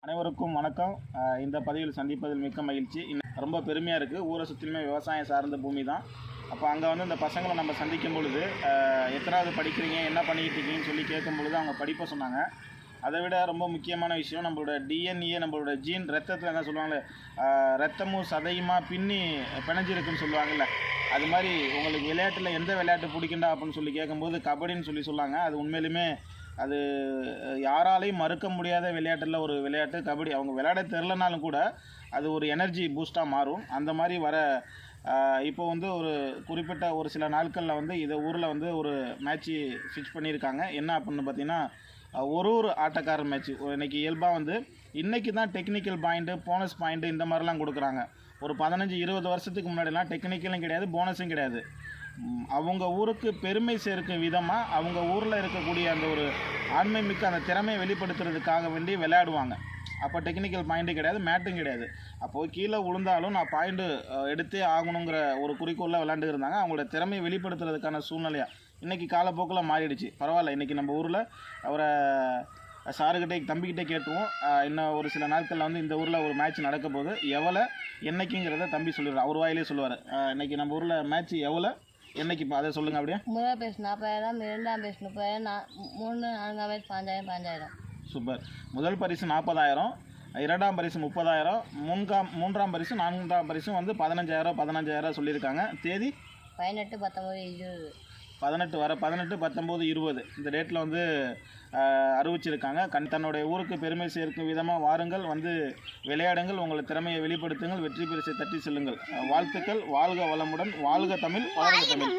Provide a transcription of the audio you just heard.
அனைவருக்கும் வணக்கம். இந்த பதிவில் சந்திப்பதில் மிக்க மகிழ்ச்சி. ரொம்ப பெருமையாக இருக்குது. ஊரை சுற்றிலுமே விவசாயம் சார்ந்த பூமி தான். அப்போ அங்கே வந்து இந்த பசங்களை நம்ம சந்திக்கும் பொழுது எத்தனாவது படிக்கிறீங்க, என்ன பண்ணிக்கிட்டு இருக்கீங்கன்னு சொல்லி கேட்கும் பொழுது அவங்க படிப்பை சொன்னாங்க. அதை விட ரொம்ப முக்கியமான விஷயம், நம்மளோட டிஎன்ஏ, நம்மளோட ஜீன் ரத்தத்தில் என்ன சொல்லுவாங்களே, ரத்தமும் சதையுமா பின்னி பிணைஞ்சிருக்குன்னு சொல்லுவாங்கள்ல, அது மாதிரி உங்களுக்கு விளையாட்டில் எந்த விளையாட்டு பிடிக்குண்டா அப்படின்னு சொல்லி கேட்கும்போது கபடின்னு சொன்னாங்க. அது உண்மையிலுமே அது யாராலையும் மறுக்க முடியாத விளையாட்டில் ஒரு விளையாட்டு கபடி. அவங்க விளையாட தெரிலனாலும் கூட அது ஒரு எனர்ஜி பூஸ்ட்டாக மாறும். அந்த மாதிரி வர இப்போ வந்து ஒரு குறிப்பிட்ட ஒரு சில நாட்களில் வந்து இதை ஊரில் வந்து ஒரு மேட்ச்சு ஃபிக்ஸ் பண்ணியிருக்காங்க. என்ன அப்படின்னு பார்த்தீங்கன்னா, ஒரு ஆட்டக்காரர் மேட்ச்சு. இன்றைக்கி இயல்பாக வந்து இன்றைக்கி தான் டெக்னிக்கல் பாயிண்ட்டு, போனஸ் பாயிண்ட்டு இந்த மாதிரிலாம் கொடுக்குறாங்க. ஒரு 15-20 வருஷத்துக்கு முன்னாடிலாம் டெக்னிக்கலும் கிடையாது, போனஸும் கிடையாது. அவங்க ஊருக்கு பெருமை சேர்க்கும் விதமாக அவங்க ஊரில் இருக்கக்கூடிய அந்த ஒரு ஆண்மை மிக்க அந்த திறமையை வெளிப்படுத்துறதுக்காக வேண்டி விளையாடுவாங்க. அப்போ டெக்னிக்கல் பாயிண்ட்டு கிடையாது, மேட்டும் கிடையாது. அப்போது கீழே விழுந்தாலும் நான் பாயிண்ட்டு எடுத்தே ஆகணுங்கிற ஒரு குறிக்கோளில் விளையாண்டு இருந்தாங்க. அவங்களோட திறமையை வெளிப்படுத்துறதுக்கான சூழ்நிலையாக இன்றைக்கி காலப்போக்கில் மாறிடுச்சு. பரவாயில்ல, இன்றைக்கி நம்ம ஊரில் அவரை சாருக்கிட்டே தம்பிக்கிட்டே கேட்டுருவோம். இன்னும் ஒரு சில நாட்களில் வந்து இந்த ஊரில் ஒரு மேட்ச் நடக்க போகுது. எவ்வளோ என்னைக்குங்கிறத தம்பி சொல்லிடுறார், அவர் வாயிலே சொல்லுவார். இன்றைக்கி நம்ம ஊரில் மேட்ச் எவ்வளோ என்னைக்கு, அதை சொல்லுங்கள். அப்படியே முதல் பேசு 40,000, இரண்டாம் பேசு 30,000, 3 4ஆம் பேசு 5,000. சூப்பர். முதல் பரிசு 40,000, இரண்டாம் பரிசு 30,000, மூன்றாம் பரிசு 4ஆம் பரிசும் வந்து 15,000 சொல்லியிருக்காங்க. தேதி 18, 19, 20. 18 வர 18, 19, 20 இந்த டேட்டில் வந்து அறிவிச்சிருக்காங்க. தன்னுடைய ஊருக்கு பெருமை சேர்க்கும் விதமாக வாருங்கள், வந்து விளையாடுங்கள், உங்கள் திறமையை வெளிப்படுத்துங்கள், வெற்றி பரிசை தட்டி செல்லுங்கள். வாழ்த்துக்கள். வாழ்க வளமுடன். வாழ்க தமிழ், வளர்க தமிழ்.